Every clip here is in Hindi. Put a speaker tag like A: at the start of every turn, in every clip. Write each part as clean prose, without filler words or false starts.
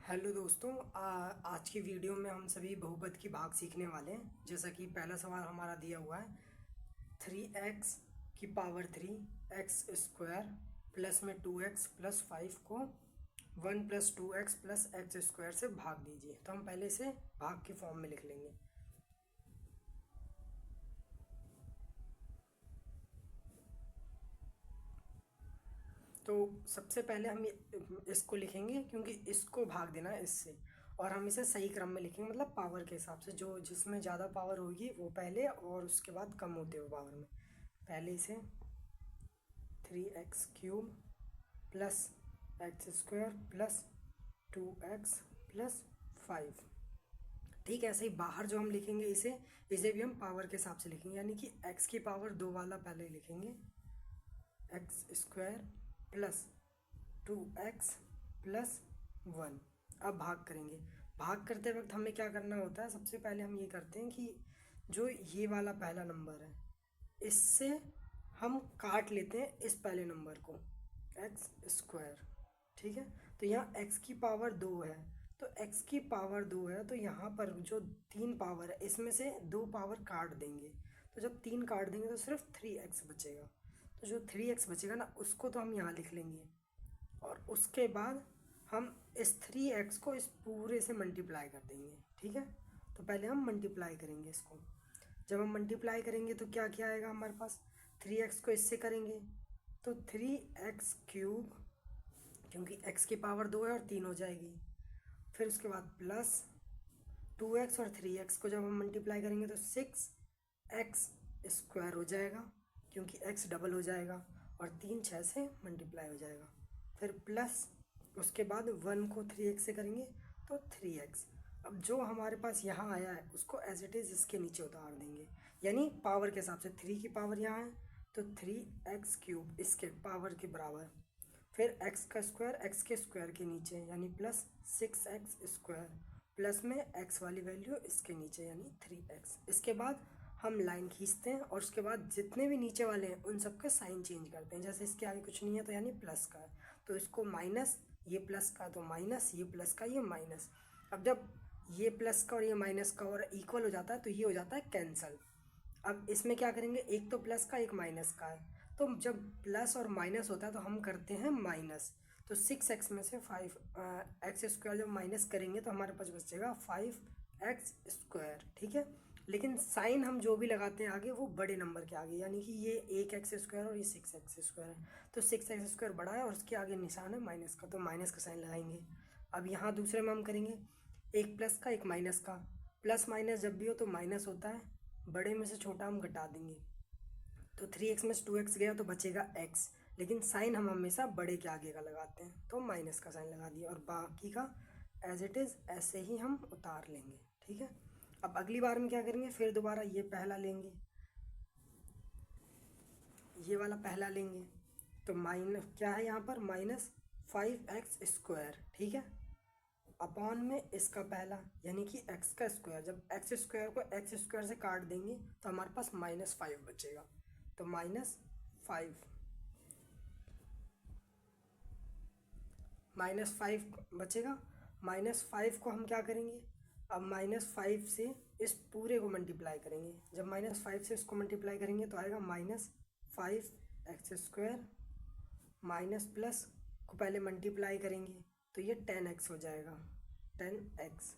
A: हेलो दोस्तों, आज की वीडियो में हम सभी बहुपद की भाग सीखने वाले हैं। जैसा कि पहला सवाल हमारा दिया हुआ है, 3x⁻³ एक्स स्क्वायर प्लस में 2x प्लस 5 को 1 + 2x प्लस एक्स स्क्वायर से भाग दीजिए। तो हम पहले से भाग के फॉर्म में लिख लेंगे। तो सबसे पहले हम इसको लिखेंगे, क्योंकि इसको भाग देना है इससे, और हम इसे सही क्रम में लिखेंगे, मतलब पावर के हिसाब से। जो जिसमें ज़्यादा पावर होगी वो पहले, और उसके बाद कम होते हुए पावर में। पहले इसे 3x³ plus x square plus 2x plus 5। ठीक है, ऐसे ही बाहर जो हम लिखेंगे इसे भी हम पावर के हिसाब से लिखेंगे, यानी कि x की पावर 2 वाला पहले लिखेंगे, x² प्लस 2x प्लस 1। अब भाग करेंगे। भाग करते वक्त हमें क्या करना होता है, सबसे पहले हम ये करते हैं कि जो ये वाला पहला नंबर है इससे हम काट लेते हैं इस पहले नंबर को, x²। ठीक है, तो यहाँ x की पावर 2 है, तो x की पावर 2 है, तो यहाँ पर जो 3 पावर है इसमें से 2 पावर काट देंगे। तो जब 3 काट देंगे तो सिर्फ 3x बचेगा। तो जो 3x बचेगा ना, उसको तो हम यहाँ लिख लेंगे, और उसके बाद हम इस 3x को इस पूरे से मल्टीप्लाई कर देंगे। ठीक है, तो पहले हम मल्टीप्लाई करेंगे इसको। जब हम मल्टीप्लाई करेंगे तो क्या क्या आएगा हमारे पास, 3x को इससे करेंगे तो 3x³, क्योंकि x की पावर 2 है और 3 हो जाएगी। फिर उसके बाद प्लस 2x और 3x को जब हम मल्टीप्लाई करेंगे तो 6x² हो जाएगा, क्योंकि x डबल हो जाएगा, और 3 6 से मल्टीप्लाई हो जाएगा। फिर प्लस उसके बाद 1 को 3x से करेंगे तो 3x। अब जो हमारे पास यहाँ आया है उसको एज इट इज़ इसके नीचे उतार देंगे, यानी पावर के हिसाब से। 3 की पावर यहाँ है तो 3x³ इसके पावर के बराबर। फिर x का स्क्वायर x के स्क्वायर के नीचे, यानी प्लस 6x² प्लस में x वाली वैल्यू इसके नीचे, यानी 3x। इसके बाद हम लाइन खींचते हैं, और उसके बाद जितने भी नीचे वाले हैं उन सबका साइन चेंज करते हैं। जैसे इसके आगे कुछ नहीं है तो यानी प्लस का है, तो इसको माइनस, ये प्लस का तो माइनस, ये प्लस का ये माइनस। अब जब ये प्लस का और ये माइनस का और इक्वल हो जाता है तो ये हो जाता है कैंसल। अब इसमें क्या करेंगे, एक तो प्लस का एक माइनस का है, तो जब प्लस और माइनस होता है तो हम करते हैं माइनस। तो 6x में से 5x² जब माइनस करेंगे तो हमारे पास बचेगा 5x²। ठीक है, लेकिन साइन हम जो भी लगाते हैं आगे वो बड़े नंबर के आगे, यानी कि ये 1x² और ये 6x² है, तो 6x² बड़ा है और उसके आगे निशान है माइनस का, तो माइनस का साइन लगाएंगे। अब यहाँ दूसरे में हम करेंगे, एक प्लस का एक माइनस का। प्लस माइनस जब भी हो तो माइनस होता है, बड़े में से छोटा हम घटा देंगे। तो 3x में से 2x गया तो बचेगा x, लेकिन साइन हम हमेशा बड़े के आगे का लगाते हैं, तो माइनस का साइन लगा दिया, और बाकी का एज इट इज़ ऐसे ही हम उतार लेंगे। ठीक है, अब अगली बार में क्या करेंगे, फिर दोबारा ये पहला लेंगे, ये वाला पहला लेंगे, तो माइनस क्या है यहाँ पर, -5x²। ठीक है, अपॉन में इसका पहला, यानी कि x का स्क्वायर। जब x² को x² से काट देंगे तो हमारे पास -5 बचेगा, तो -5 बचेगा। -5 को हम क्या करेंगे, अब -5 से इस पूरे को मल्टीप्लाई करेंगे। जब -5 से इसको मल्टीप्लाई करेंगे तो आएगा -5x² माइनस प्लस को पहले मल्टीप्लाई करेंगे तो ये 10x हो जाएगा, 10x,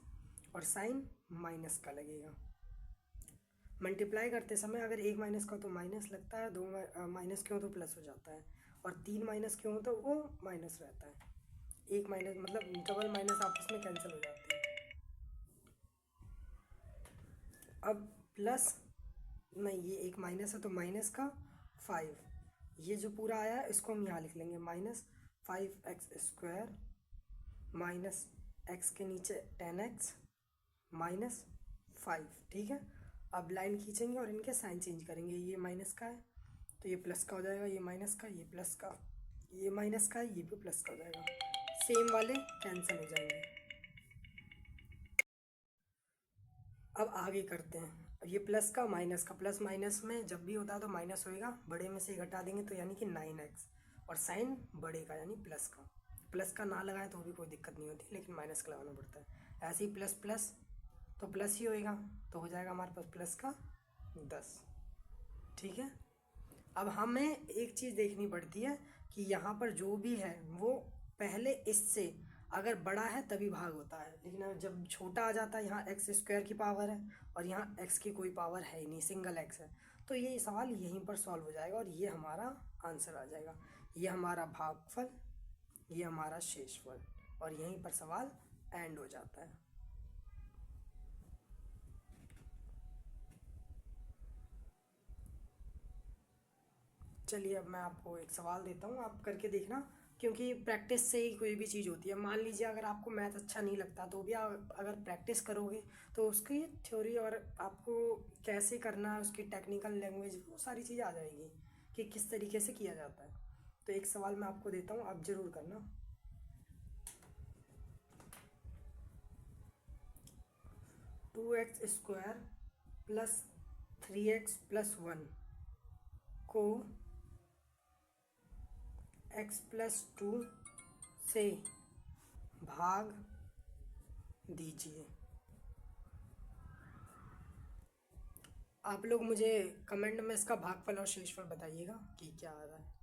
A: और साइन माइनस का लगेगा। मल्टीप्लाई करते समय अगर एक माइनस का तो माइनस लगता है, दो माइनस क्यों तो प्लस हो जाता है, और 3 माइनस क्यों तो वो माइनस रहता है। एक माइनस मतलब डबल माइनस आपस में कैंसिल हो जाते हैं। अब प्लस में ये एक माइनस है तो माइनस का 5, ये जो पूरा आया है इसको हम यहाँ लिख लेंगे, -5x² माइनस x के नीचे 10x माइनस 5। ठीक है, अब लाइन खींचेंगे और इनके साइन चेंज करेंगे। ये माइनस का है तो ये प्लस का हो जाएगा, ये माइनस का, ये प्लस का, ये माइनस का है, ये भी प्लस का हो जाएगा, सेम वाले कैंसिल हो जाएंगे। अब आगे करते हैं, ये प्लस का माइनस का, प्लस माइनस में जब भी होता है तो माइनस होएगा, बड़े में से घटा देंगे तो यानी कि 9x, और साइन बड़े का यानी प्लस का। प्लस का ना लगाए तो भी कोई दिक्कत नहीं होती, लेकिन माइनस का लगाना पड़ता है। ऐसे ही प्लस प्लस तो प्लस ही होएगा, तो हो जाएगा हमारे पास प्लस का 10। ठीक है। अब हमें एक चीज़ देखनी पड़ती है कि यहाँ पर जो भी है वो पहले इससे अगर बड़ा है तभी भाग होता है, लेकिन अब जब छोटा आ जाता है, यहाँ एक्स स्क्वायर की पावर है और यहाँ एक्स की कोई पावर है ही नहीं, सिंगल एक्स है, तो ये सवाल यहीं पर सॉल्व हो जाएगा और ये हमारा आंसर आ जाएगा। ये हमारा भागफल, ये हमारा शेषफल, और यहीं पर सवाल एंड हो जाता है। चलिए अब मैं आपको एक सवाल देता हूँ, आप करके देखना, क्योंकि प्रैक्टिस से ही कोई भी चीज़ होती है। मान लीजिए अगर आपको मैथ अच्छा नहीं लगता तो भी आप अगर प्रैक्टिस करोगे तो उसकी थ्योरी और आपको कैसे करना है, उसकी टेक्निकल लैंग्वेज, वो सारी चीज़ें आ जाएगी कि किस तरीके से किया जाता है। तो एक सवाल मैं आपको देता हूँ, आप ज़रूर करना। 2x² प्लस 3x+1 को x+2 से भाग दीजिए। आप लोग मुझे कमेंट में इसका भागफल और शेषफल बताइएगा कि क्या आ रहा है।